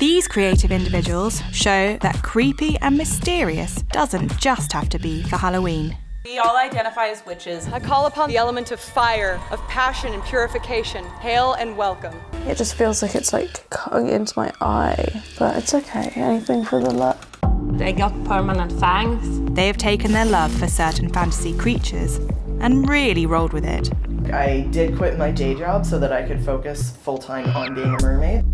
These creative individuals show that creepy and mysterious doesn't just have to be for Halloween. We all identify as witches. I call upon the element of fire, of passion and purification. Hail and welcome. It just feels like it's like cutting into my eye, but it's okay, anything for the luck. They got permanent fangs. They have taken their love for certain fantasy creatures and really rolled with it. I did quit my day job so that I could focus full-time on being a mermaid.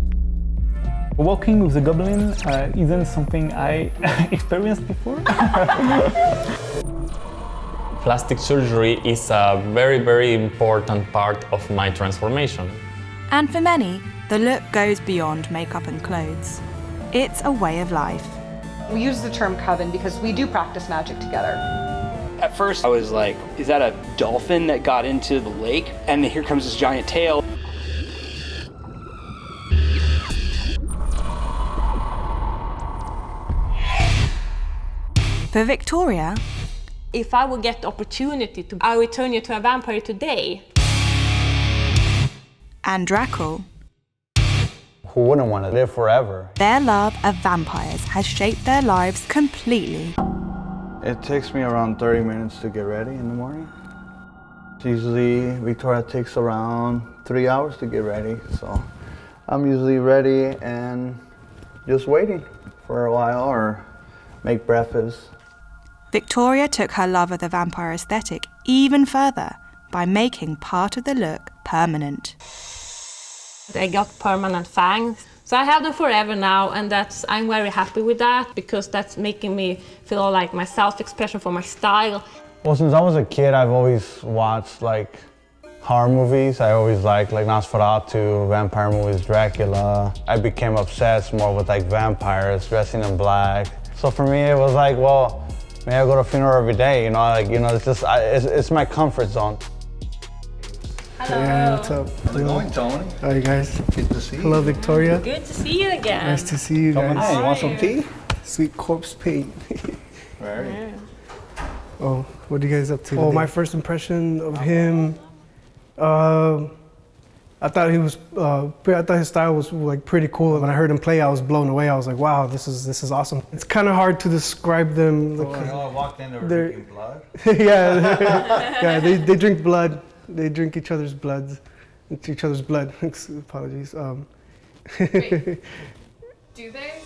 Walking with a goblin isn't something I experienced before. Plastic surgery is a very, very important part of my transformation. And for many, the look goes beyond makeup and clothes. It's a way of life. We use the term coven because we do practice magic together. At first I was like, is that a dolphin that got into the lake? And here comes this giant tail. For Victoria, If I would get the opportunity to, I would turn you to a vampire today. and Drackle, Who wouldn't want to live forever? their love of vampires has shaped their lives completely. It takes me around 30 minutes to get ready in the morning. Usually Victoria takes around 3 hours to get ready, so I'm usually ready and just waiting for a while or make breakfast. Victoria took her love of the vampire aesthetic even further by making part of the look permanent. They got permanent fangs. So I have them forever now, and I'm very happy with that because that's making me feel like my self-expression for my style. Well, since I was a kid, I've always watched like horror movies. I always liked like Nosferatu, vampire movies, Dracula. I became obsessed more with like vampires dressing in black. So for me, it was like, well, maybe I go to a funeral every day, it's just, it's my comfort zone. Hello. Hey, what's up? How's it going, Tony? How are you guys? Good to see you. Hello, Victoria. Good to see you again. Nice to see you guys. Hey, you want some tea? Sweet corpse paint. Where are you? Oh, what are you guys up to? Oh, my first impression of him, I thought his style was like pretty cool. When I heard him play, I was blown away. I was like, wow, this is awesome. It's kind of hard to describe them. I walked in, they were drinking blood. Yeah, they drink blood. They drink each other's blood. Apologies. Wait, do they?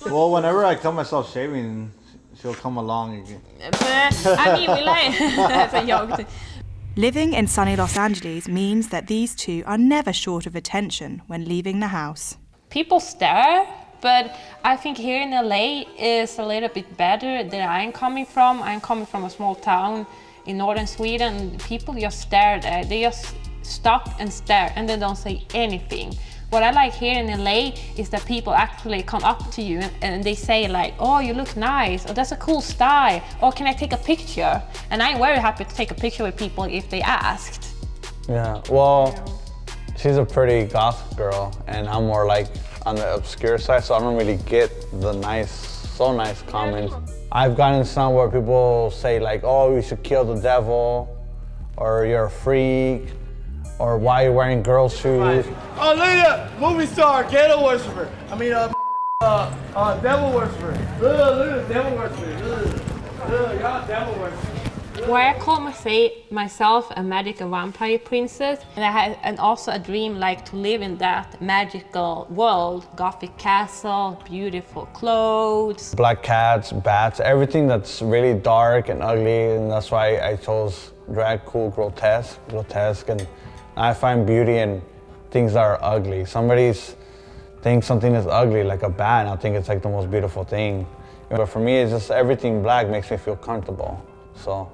Well, whenever I cut myself shaving, she'll come along again. Living in sunny Los Angeles means that these two are never short of attention when leaving the house. People stare, but I think here in LA is a little bit better than I'm coming from. I'm coming from a small town in northern Sweden. People just stare there. They just stop and stare and they don't say anything. What I like here in LA is that people actually come up to you and they say like, oh, you look nice, or that's a cool style, or can I take a picture? And I'm very happy to take a picture with people if they asked. Yeah, well, she's a pretty goth girl, and I'm more like on the obscure side, so I don't really get the nice comments. I've gotten some where people say like, oh, you should kill the devil, or you're a freak, or why are you wearing girl shoes? Oh, look at that! Movie star, ghetto worshiper. Devil worshiper. Look at the devil worshiper. Look, y'all devil worshiper. Where I call myself a magical vampire princess, and I had also a dream like to live in that magical world. Gothic castle, beautiful clothes. Black cats, bats, everything that's really dark and ugly, and that's why I chose drag cool, grotesque, and I find beauty in things that are ugly. Somebody thinks something is ugly, like a bat, and I think it's like the most beautiful thing. But for me, it's just everything black makes me feel comfortable. So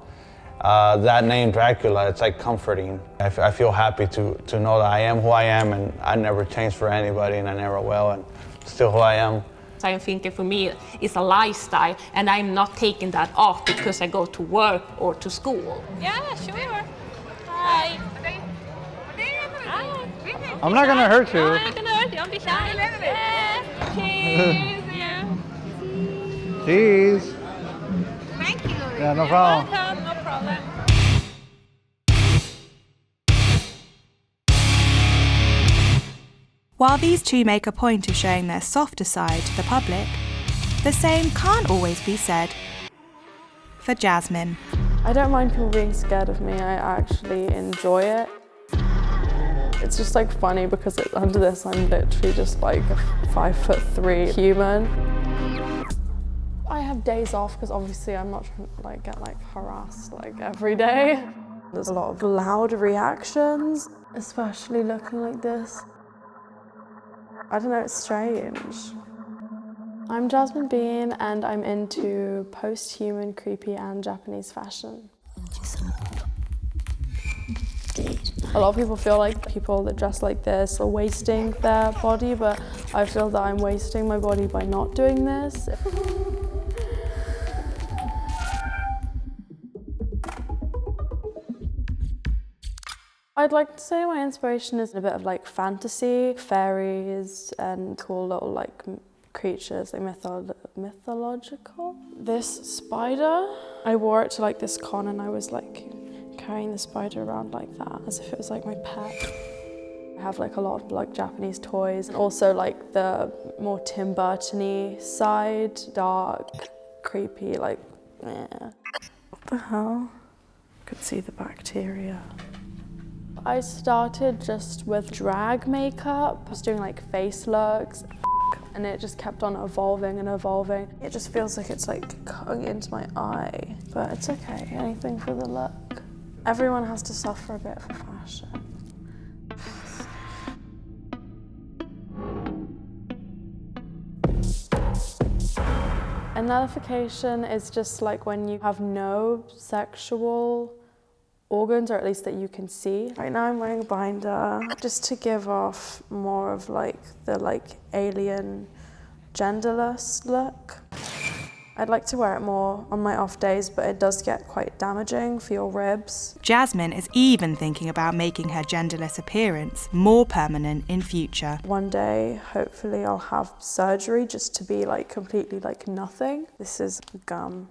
that name Dracula, it's like comforting. I feel happy to know that I am who I am, and I never change for anybody, and I never will, and still who I am. So I'm thinking for me, it's a lifestyle, and I'm not taking that off because I go to work or to school. Yeah, sure. Hi. I'm not gonna hurt you. No, I'm not gonna hurt you. Don't be shy. Yeah. Cheers. Yeah. Cheers. Thank you. Yeah, no problem. Welcome. No problem. While these two make a point of showing their softer side to the public, the same can't always be said for Jasmine. I don't mind people being scared of me, I actually enjoy it. It's just like funny because under this I'm literally just like a 5'3" human. I have days off because obviously I'm not trying to like get like harassed like every day. There's a lot of loud reactions, especially looking like this. I don't know, it's strange. I'm Jasmine Bean and I'm into post-human, creepy and Japanese fashion. A lot of people feel like people that dress like this are wasting their body, but I feel that I'm wasting my body by not doing this. I'd like to say my inspiration is a bit of like fantasy, fairies and cool little like creatures, like mythological. This spider, I wore it to like this con and I was like carrying the spider around like that as if it was like my pet. I have like a lot of like Japanese toys and also like the more Tim Burton-y side, dark, creepy, like, What the hell? I could see the bacteria. I started just with drag makeup. I was doing like face looks and it just kept on evolving and evolving. It just feels like it's like cutting into my eye, but it's okay, anything for the look. Everyone has to suffer a bit for fashion. A nullification is just like when you have no sexual organs, or at least that you can see. Right now I'm wearing a binder just to give off more of like the like alien genderless look. I'd like to wear it more on my off days, but it does get quite damaging for your ribs. Jasmine is even thinking about making her genderless appearance more permanent in future. One day, hopefully I'll have surgery just to be like completely like nothing. This is Gum.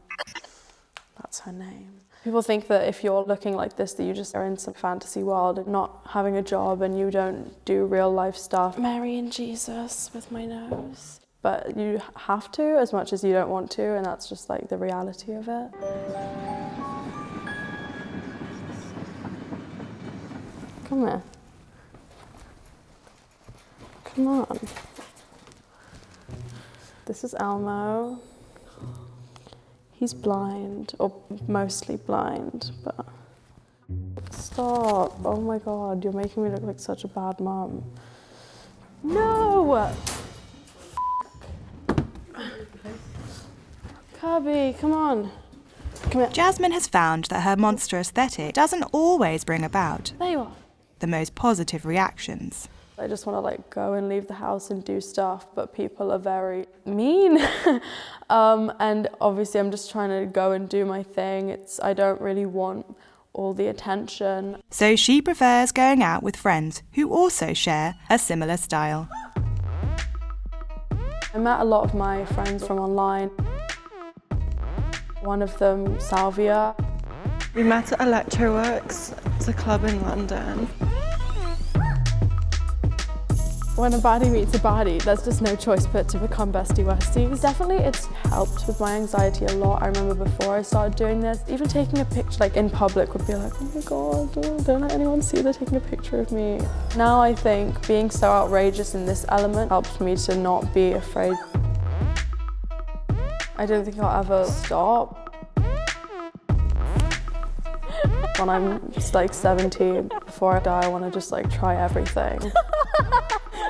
That's her name. People think that if you're looking like this, that you just are in some fantasy world and not having a job and you don't do real life stuff. Mary and Jesus with my nose. But you have to as much as you don't want to, and that's just like the reality of it. Come here. Come on. This is Elmo. He's blind, or mostly blind, but... Stop. Oh my God, you're making me look like such a bad mum. No! Cubby, come on. Come here. Jasmine has found that her monster aesthetic doesn't always bring about There you are. the most positive reactions. I just want to like go and leave the house and do stuff, but people are very mean. And obviously I'm just trying to go and do my thing. I don't really want all the attention. So she prefers going out with friends who also share a similar style. I met a lot of my friends from online. One of them, Salvia. We met at Electroworks. It's a club in London. When a baddie meets a baddie, there's just no choice but to become bestie westies. Definitely it's helped with my anxiety a lot. I remember before I started doing this, even taking a picture like in public would be like, oh my God, don't let anyone see they're taking a picture of me. Now I think being so outrageous in this element helps me to not be afraid. I don't think I'll ever stop. When I'm just like 17, before I die, I want to just like try everything.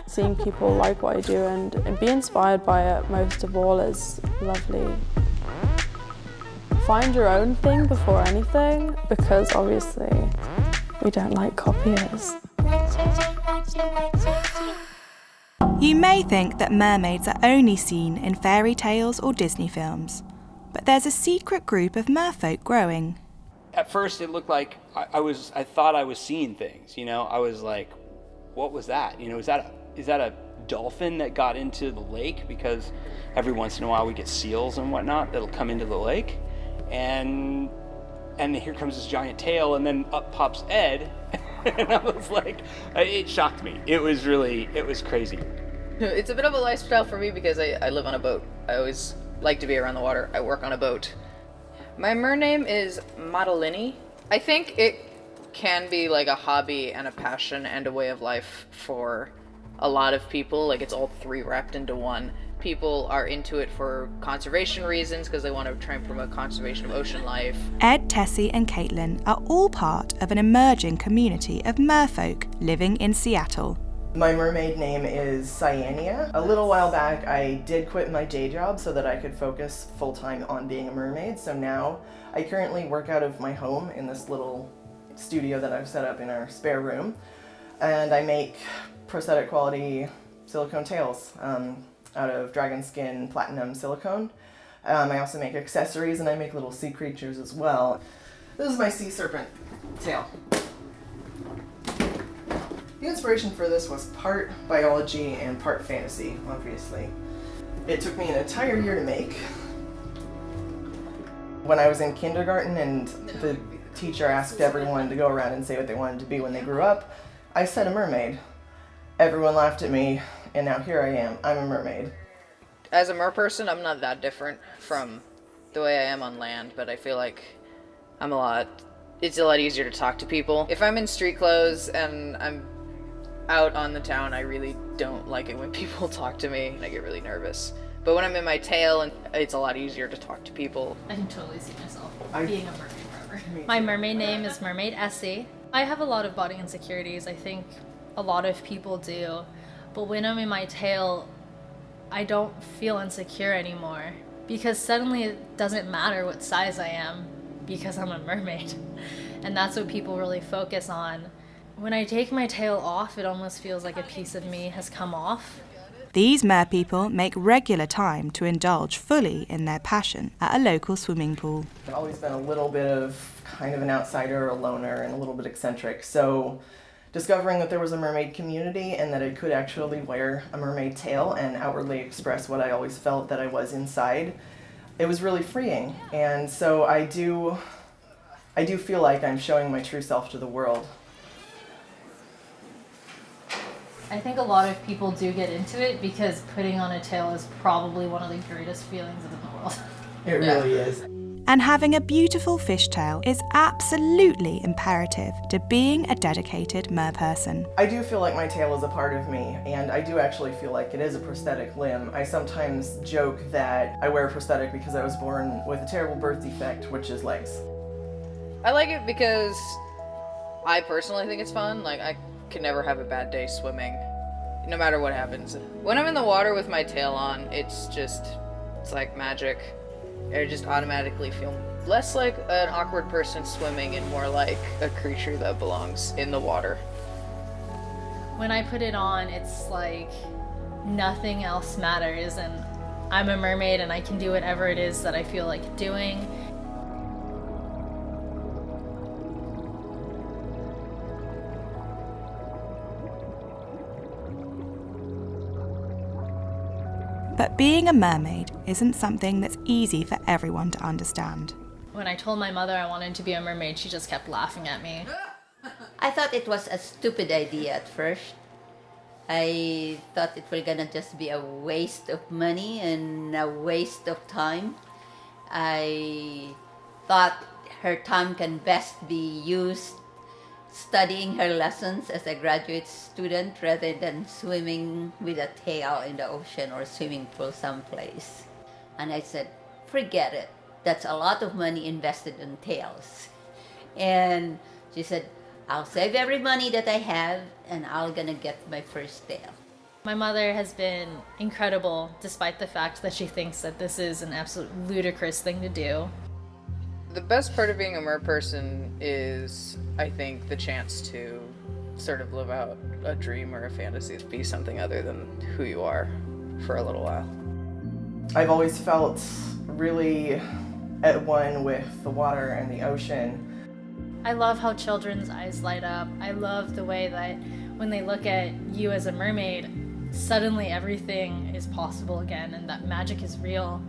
Seeing people like what I do and be inspired by it most of all is lovely. Find your own thing before anything, because obviously we don't like copiers. You may think that mermaids are only seen in fairy tales or Disney films, but there's a secret group of merfolk growing. At first it looked like I thought I was seeing things, you know? I was like, what was that? You know, is that a dolphin that got into the lake? Because every once in a while we get seals and whatnot that'll come into the lake. And here comes this giant tail, and then up pops Ed. And I was like, it shocked me. It was crazy. It's a bit of a lifestyle for me because I live on a boat. I always like to be around the water. I work on a boat. My mer name is Madeline. I think it can be like a hobby and a passion and a way of life for a lot of people. Like, it's all three wrapped into one. People are into it for conservation reasons because they want to try and promote conservation of ocean life. Ed, Tessie and Caitlin are all part of an emerging community of merfolk living in Seattle. My mermaid name is Cyania. A little while back, I did quit my day job so that I could focus full-time on being a mermaid. So now I currently work out of my home in this little studio that I've set up in our spare room. And I make prosthetic quality silicone tails out of dragon skin platinum silicone. I also make accessories and I make little sea creatures as well. This is my sea serpent tail. The inspiration for this was part biology and part fantasy, obviously. It took me an entire year to make. When I was in kindergarten and the teacher asked everyone to go around and say what they wanted to be when they grew up, I said a mermaid. Everyone laughed at me, and now here I am. I'm a mermaid. As a mer person, I'm not that different from the way I am on land, but I feel like it's a lot easier to talk to people. If I'm in street clothes and I'm out on the town, I really don't like it when people talk to me, and I get really nervous. But when I'm in my tail, it's a lot easier to talk to people. I can totally see myself being a mermaid forever. My mermaid name is Mermaid Essie. I have a lot of body insecurities. I think a lot of people do. But when I'm in my tail, I don't feel insecure anymore, because suddenly it doesn't matter what size I am because I'm a mermaid. And that's what people really focus on. When I take my tail off, it almost feels like a piece of me has come off. These merpeople make regular time to indulge fully in their passion at a local swimming pool. I've always been a little bit of kind of an outsider, a loner, and a little bit eccentric. So discovering that there was a mermaid community and that I could actually wear a mermaid tail and outwardly express what I always felt that I was inside, it was really freeing. And so I do feel like I'm showing my true self to the world. I think a lot of people do get into it because putting on a tail is probably one of the greatest feelings in the world. It really is. And having a beautiful fishtail is absolutely imperative to being a dedicated merperson. I do feel like my tail is a part of me, and I do actually feel like it is a prosthetic limb. I sometimes joke that I wear a prosthetic because I was born with a terrible birth defect, which is legs. I like it because I personally think it's fun. Like, I can never have a bad day swimming, no matter what happens. When I'm in the water with my tail on, it's like magic. I just automatically feel less like an awkward person swimming and more like a creature that belongs in the water. When I put it on, it's like nothing else matters, and I'm a mermaid and I can do whatever it is that I feel like doing. But being a mermaid isn't something that's easy for everyone to understand. When I told my mother I wanted to be a mermaid, she just kept laughing at me. I thought it was a stupid idea at first. I thought it was gonna just be a waste of money and a waste of time. I thought her time can best be used studying her lessons as a graduate student rather than swimming with a tail in the ocean or swimming pool someplace. And I said, forget it. That's a lot of money invested in tails. And she said, I'll save every money that I have and I'm gonna get my first tail. My mother has been incredible despite the fact that she thinks that this is an absolute ludicrous thing to do. The best part of being a mer person is, I think, the chance to sort of live out a dream or a fantasy, to be something other than who you are for a little while. I've always felt really at one with the water and the ocean. I love how children's eyes light up. I love the way that when they look at you as a mermaid, suddenly everything is possible again and that magic is real.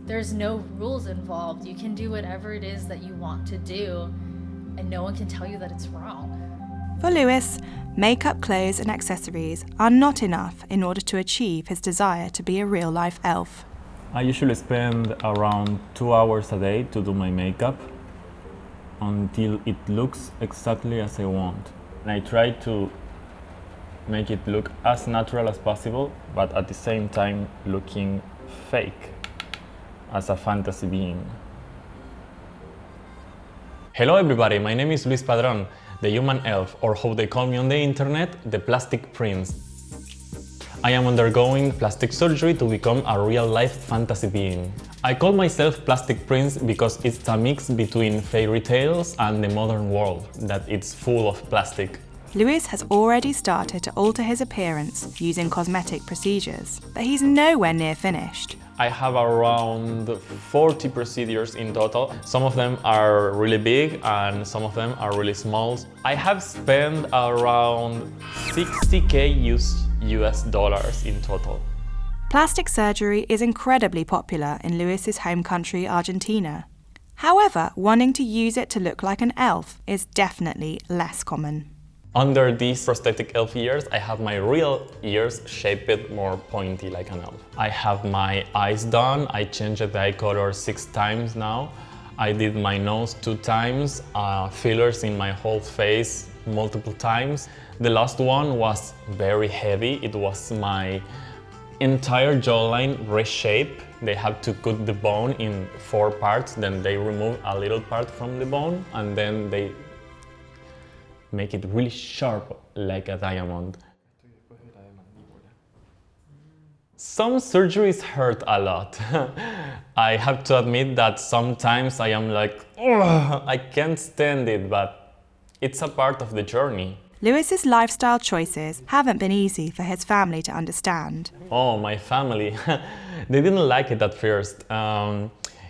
There's no rules involved. You can do whatever it is that you want to do, and no one can tell you that it's wrong. For Lewis, makeup, clothes and accessories are not enough in order to achieve his desire to be a real-life elf. I usually spend around 2 hours a day to do my makeup until it looks exactly as I want. And I try to make it look as natural as possible, but at the same time looking fake, as a fantasy being. Hello everybody, my name is Luis Padron, the human elf, or how they call me on the internet, the Plastic Prince. I am undergoing plastic surgery to become a real-life fantasy being. I call myself Plastic Prince because it's a mix between fairy tales and the modern world, that it's full of plastic. Lewis has already started to alter his appearance using cosmetic procedures, but he's nowhere near finished. I have around 40 procedures in total. Some of them are really big and some of them are really small. I have spent around $60K US dollars in total. Plastic surgery is incredibly popular in Lewis's home country, Argentina. However, wanting to use it to look like an elf is definitely less common. Under these prosthetic elf ears, I have my real ears shaped more pointy like an elf. I have my eyes done. I changed the eye color 6 times now. I did my nose 2 times, fillers in my whole face multiple times. The last one was very heavy. It was my entire jawline reshaped. They had to cut the bone in 4 parts, then they remove a little part from the bone, and then they make it really sharp like a diamond. Some surgeries hurt a lot. I have to admit that sometimes I am like, I can't stand it, but it's a part of the journey. Lewis's lifestyle choices haven't been easy for his family to understand. Oh, my family. They didn't like it at first.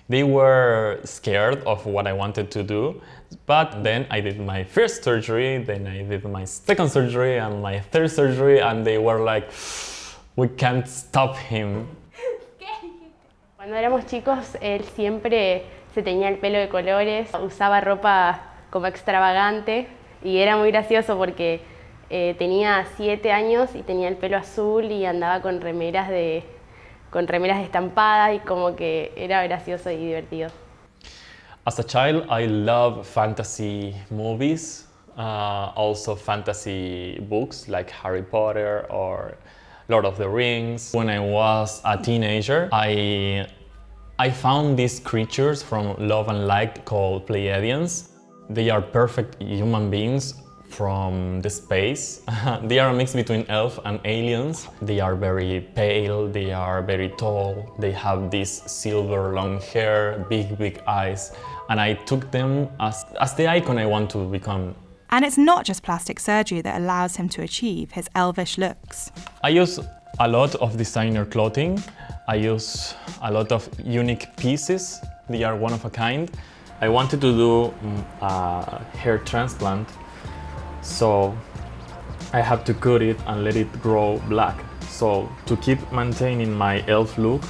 They were scared of what I wanted to do, but then I did my first surgery, then I did my second surgery and my third surgery, and they were like, we can't stop him. Cuando éramos chicos, él siempre se teñía el pelo de colores, usaba ropa como extravagante y era muy gracioso porque tenía 7 años y tenía el pelo azul y andaba con remeras estampadas y como que era gracioso y divertido. As a child, I love fantasy movies, also fantasy books like Harry Potter or Lord of the Rings. When I was a teenager, I found these creatures from Love and Light called Pleiadians. They are perfect human beings from the space. They are a mix between elf and aliens. They are very pale, they are very tall, they have this silver long hair, big eyes, and I took them as the icon I want to become. And it's not just plastic surgery that allows him to achieve his elvish looks. I use a lot of designer clothing. I use a lot of unique pieces. They are one of a kind. I wanted to do a hair transplant, so I have to cut it and let it grow black. So to keep maintaining my elf look,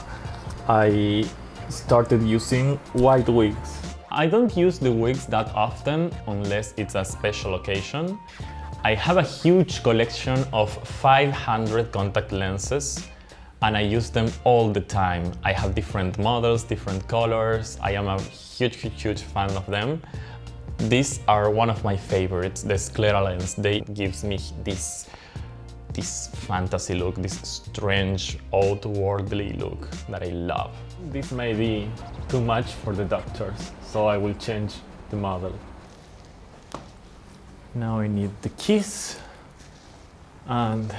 I started using white wigs. I don't use the wigs that often unless it's a special occasion. I have a huge collection of 500 contact lenses and I use them all the time. I have different models, different colors. I am a huge fan of them. These are one of my favorites, the sclera lens. They gives me this fantasy look, this strange, outwardly look that I love. This may be too much for the doctors, so I will change the model. Now I need the kiss, and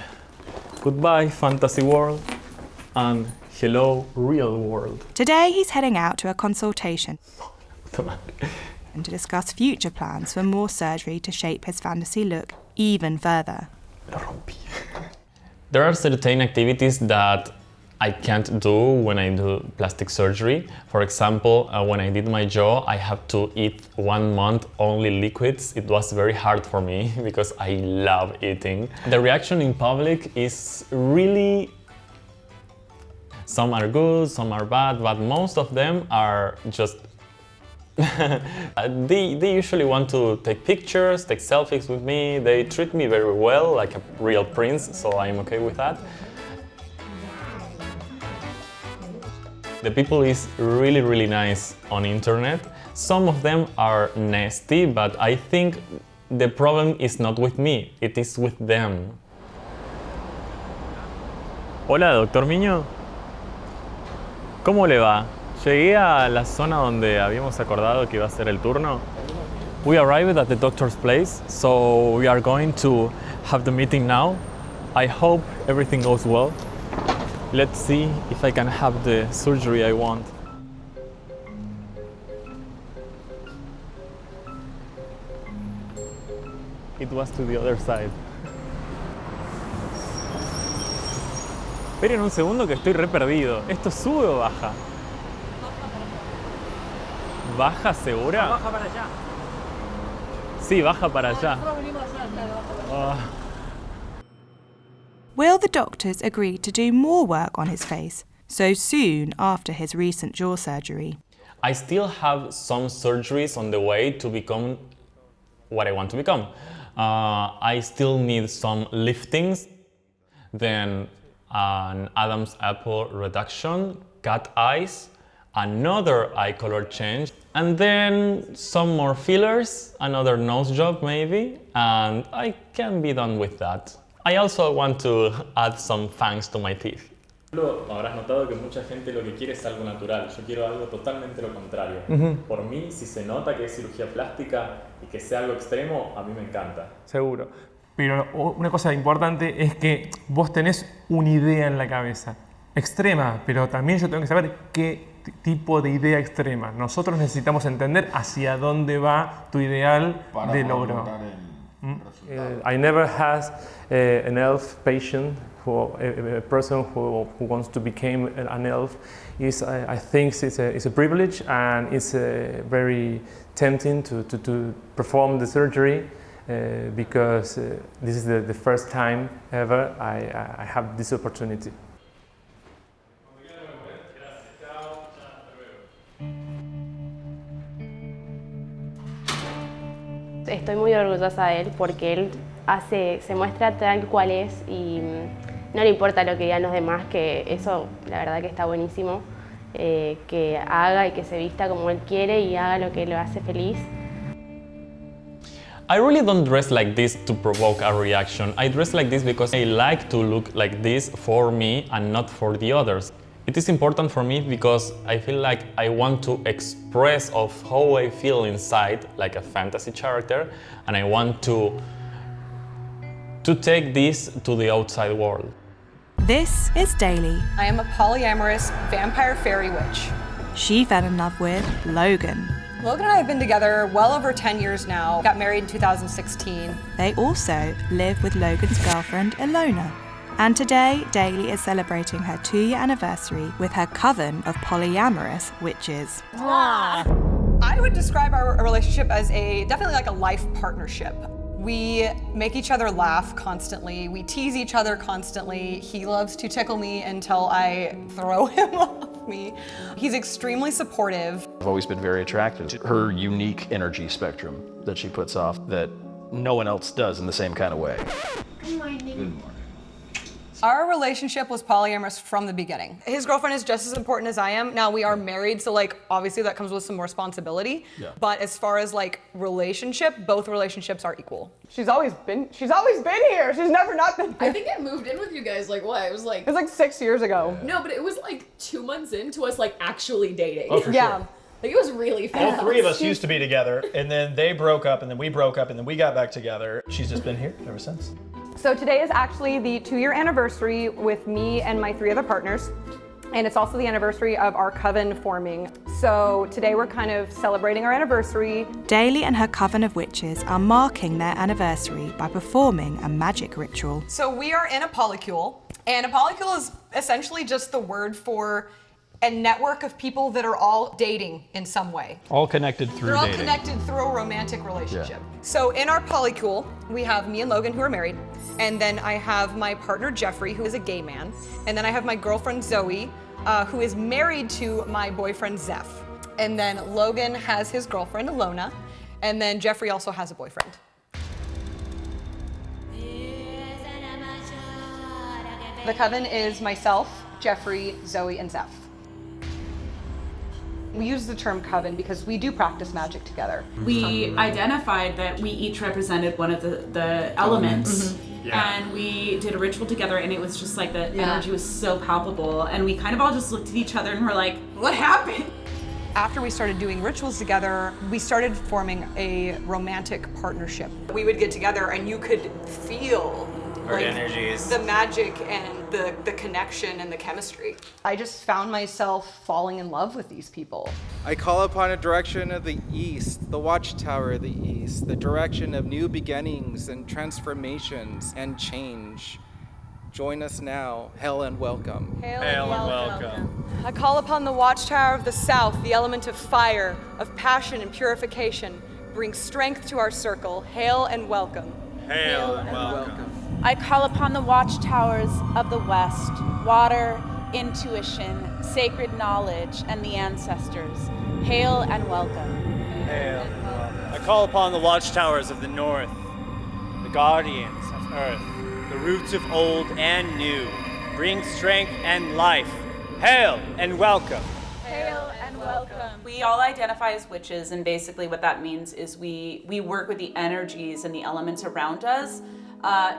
goodbye fantasy world, and hello real world. Today he's heading out to a consultation and to discuss future plans for more surgery to shape his fantasy look even further. There are certain activities that I can't do when I do plastic surgery. For example, when I did my jaw, I had to eat 1 month only liquids. It was very hard for me because I love eating. The reaction in public is really... Some are good, some are bad, but most of them are just They usually want to take pictures, take selfies with me. They treat me very well, like a real prince, so I'm okay with that. The people is really, really nice on internet. Some of them are nasty, but I think the problem is not with me, it is with them. Hola, doctor Miño. ¿Cómo le va? Llegué a la zona donde habíamos acordado que iba a ser el turno. We arrived at the doctor's place, so we are going to have the meeting now. I hope everything goes well. Let's see if I can have the surgery I want. It was to the other side. Esperen un segundo que estoy re perdido. ¿Esto sube o baja? ¿Baja segura? Baja para allá. Sí, baja para allá. Will the doctors agree to do more work on his face so soon after his recent jaw surgery? I still have some surgeries on the way to become what I want to become. I still need some liftings, then an Adam's apple reduction, cat eyes, another eye color change, and then some more fillers, another nose job maybe, and I can be done with that. I also want to add some fangs to my teeth. Habrás notado que mucha gente lo que quiere es algo natural. Yo quiero algo totalmente lo contrario. Por mí, si se nota que es cirugía plástica y que sea algo extremo, a mí me encanta. Seguro. Pero una cosa importante es que vos tenés una idea en la cabeza. Extrema, pero también yo tengo que saber qué tipo de idea extrema. Nosotros necesitamos entender hacia dónde va tu ideal de logro. I never had an elf patient, a person who wants to become an elf. I think it's a privilege, and it's very tempting to perform the surgery because this is the first time ever I have this opportunity. Estoy muy orgullosa de él porque él se muestra tal cual es y no le importa lo que digan los demás, que eso la verdad que está buenísimo, que haga y que se vista como él quiere y haga lo que lo hace feliz. I really don't dress like this to provoke a reaction. I dress like this because I like to look like this for me and not for the others. It is important for me because I feel like I want to express of how I feel inside, like a fantasy character, and I want to take this to the outside world. This is Daly. I am a polyamorous vampire fairy witch. She fell in love with Logan. Logan and I have been together well over 10 years now. Got married in 2016. They also live with Logan's girlfriend, Ilona. And today, Daly is celebrating her 2-year anniversary with her coven of polyamorous witches. I would describe our relationship as definitely like a life partnership. We make each other laugh constantly. We tease each other constantly. He loves to tickle me until I throw him off me. He's extremely supportive. I've always been very attracted to her unique energy spectrum that she puts off that no one else does in the same kind of way. Good morning. Our relationship was polyamorous from the beginning. His girlfriend is just as important as I am. Now we are married, so like obviously that comes with some responsibility. Yeah. But as far as like relationship, both relationships are equal. She's always been here. She's never not been here. I think I moved in with you guys like what? It was like 6 years ago. No, but it was like 2 months into us like actually dating. Oh, for yeah. sure. Like it was really fast. All three of us used to be together, and then they broke up, and then we broke up, and then we got back together. She's just been here ever since. So today is actually the 2-year anniversary with me and my 3 other partners. And it's also the anniversary of our coven forming. So today we're kind of celebrating our anniversary. Daly and her coven of witches are marking their anniversary by performing a magic ritual. So we are in a polycule, and a polycule is essentially just the word for a network of people that are all dating in some way. All connected through dating. They're all connected through a romantic relationship. Yeah. So in our polycule, we have me and Logan who are married, and then I have my partner Jeffrey, who is a gay man, and then I have my girlfriend Zoe, who is married to my boyfriend Zeph. And then Logan has his girlfriend, Alona. And then Jeffrey also has a boyfriend. The coven is myself, Jeffrey, Zoe, and Zeph. We use the term coven because we do practice magic together. We identified that we each represented one of the elements. And we did a ritual together, and it was just like the energy was so palpable, and we kind of all just looked at each other and were like, what happened? After we started doing rituals together, we started forming a romantic partnership. We would get together and you could feel our energies, the magic and the connection and the chemistry. I just found myself falling in love with these people. I call upon a direction of the east, the watchtower of the east, the direction of new beginnings and transformations and change. Join us now. Hail and welcome. Hail and welcome. I call upon the watchtower of the south, the element of fire, of passion and purification. Bring strength to our circle. Hail and welcome. Hail and welcome. I call upon the watchtowers of the west, water, intuition, sacred knowledge, and the ancestors. Hail and welcome. Hail and welcome. I call upon the watchtowers of the north, the guardians of earth, the roots of old and new. Bring strength and life. Hail and welcome. Hail and welcome. We all identify as witches, and basically what that means is we work with the energies and the elements around us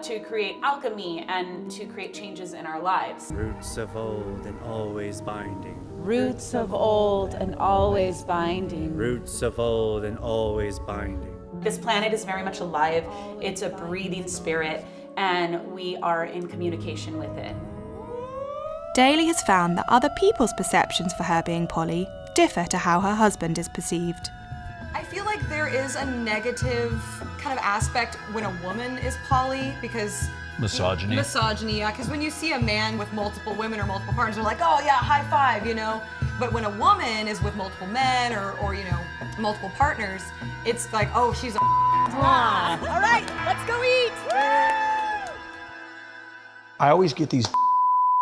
to create alchemy and to create changes in our lives. Roots of old and always binding. Roots of old and always binding. Roots of old and always binding. This planet is very much alive. It's a breathing spirit, and we are in communication with it. Daly has found that other people's perceptions for her being poly differ to how her husband is perceived. I feel like there is a negative kind of aspect when a woman is poly because Misogyny. Misogyny, yeah, because when you see a man with multiple women or multiple partners, they're like, oh yeah, high five, you know? But when a woman is with multiple men or you know, multiple partners, it's like, oh, she's a All right, let's go eat! I always get these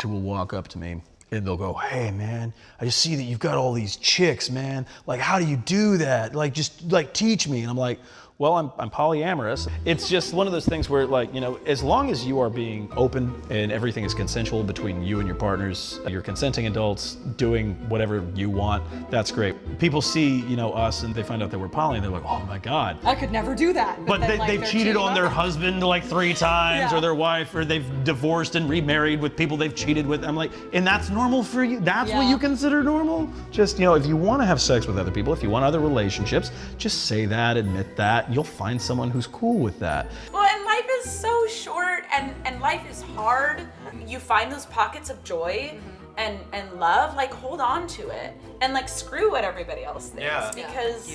who will walk up to me and they'll go, hey man, I just see that you've got all these chicks, man. Like, how do you do that? Like, just like teach me. And I'm like, well, I'm polyamorous. It's just one of those things where, like, you know, as long as you are being open and everything is consensual between you and your partners, you're consenting adults doing whatever you want, that's great. People see, you know, us and they find out that we're poly and they're like, oh my God. I could never do that. But then, like, they've cheated on their husband like 3 times or their wife, or they've divorced and remarried with people they've cheated with. I'm like, and that's normal for you? That's what you consider normal? Just, you know, if you want to have sex with other people, if you want other relationships, just say that, admit that. You'll find someone who's cool with that. Well, and life is so short and life is hard. You find those pockets of joy and love, like hold on to it. And like screw what everybody else thinks. Because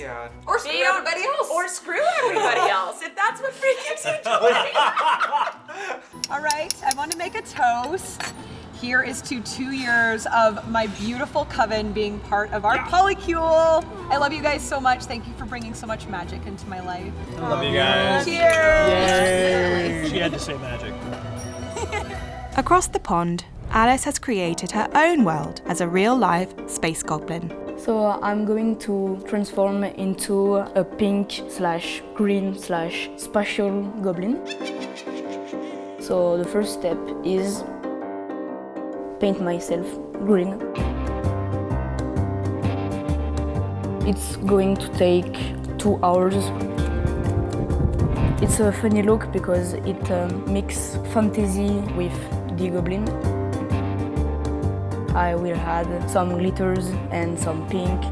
or screw everybody else. Or screw everybody else if that's what gives you joy. All right, I want to make a toast. Here is to 2 years of my beautiful coven being part of our polycule. I love you guys so much. Thank you for bringing so much magic into my life. Love you guys. Cheers! Yay. She had to say magic. Across the pond, Alice has created her own world as a real-life space goblin. So I'm going to transform into a pink/green/spatial goblin. So the first step is paint myself green. It's going to take 2 hours. It's a funny look because it mixes fantasy with the goblin. I will add some glitters and some pink.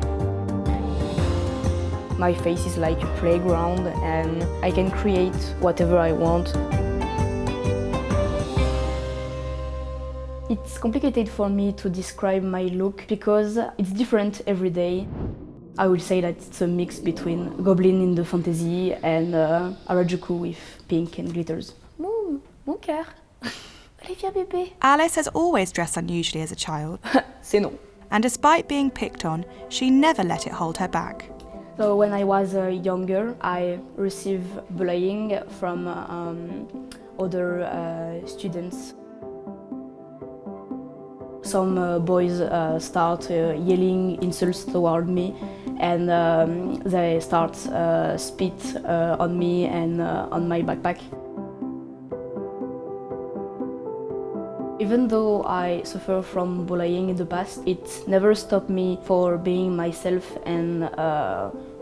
My face is like a playground and I can create whatever I want. It's complicated for me to describe my look because it's different every day. I would say that it's a mix between goblin in the fantasy and Harajuku with pink and glitters. Mon cœur. Olivia bébé. Alice has always dressed unusually as a child. C'est non. And despite being picked on, she never let it hold her back. So when I was younger, I received bullying from other students. Some boys start yelling insults toward me, and they start spit on me and on my backpack. Even though I suffer from bullying in the past, it never stopped me for being myself and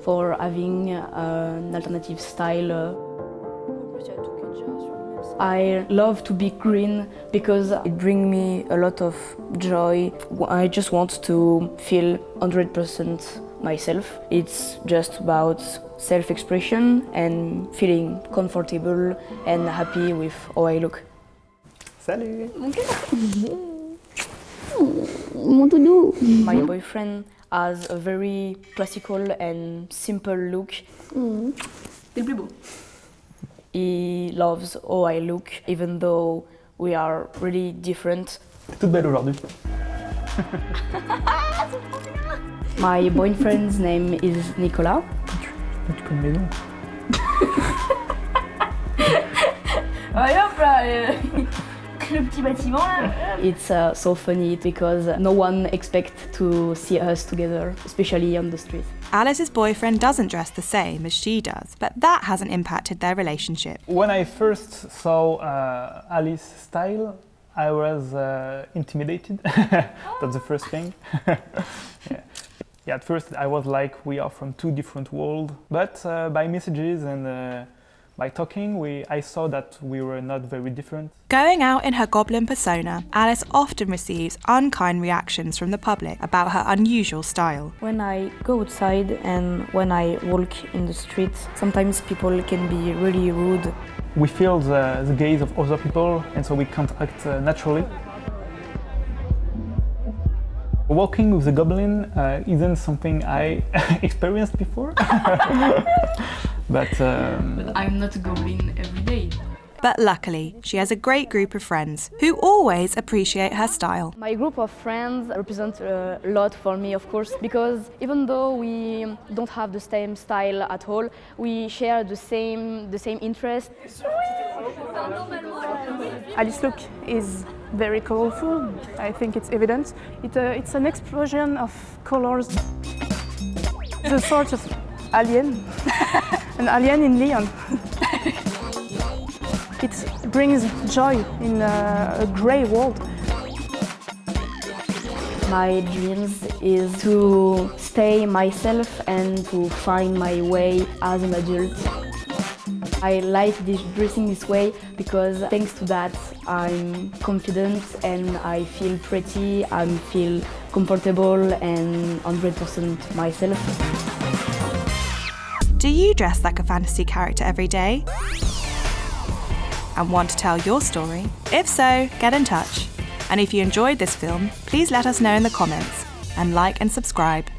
for having an alternative style. I love to be green because it brings me a lot of joy. I just want to feel 100% myself. It's just about self-expression and feeling comfortable and happy with how I look. Salut! Mon toutou! My boyfriend has a very classical and simple look. T'es le plus beau. He loves how I look, even though we are really different. T'es toute belle aujourd'hui. My boyfriend's name is Nicolas. Tu connais les noms. Allez hop là, le petit bâtiment là. It's so funny because no one expects to see us together, especially on the street. Alice's boyfriend doesn't dress the same as she does, but that hasn't impacted their relationship. When I first saw Alice's style, I was intimidated. That's the first thing. Yeah, at first I was like, we are from two different worlds. But by messages and by talking, I saw that we were not very different. Going out in her goblin persona, Alice often receives unkind reactions from the public about her unusual style. When I go outside and when I walk in the street, sometimes people can be really rude. We feel the gaze of other people, and so we can't act naturally. Walking with a goblin isn't something I experienced before. But I'm not a goblin every day. But luckily, she has a great group of friends who always appreciate her style. My group of friends represent a lot for me, of course, because even though we don't have the same style at all, we share the same interest. Alice's look is very colorful. I think it's evident. It's an explosion of colors. It's a sort of alien, an alien in Leon. It brings joy in a grey world. My dreams is to stay myself and to find my way as an adult. I like dressing this way because thanks to that I'm confident and I feel pretty, I feel comfortable and 100% myself. Do you dress like a fantasy character every day? And want to tell your story? If so, get in touch. And if you enjoyed this film, please let us know in the comments and like and subscribe.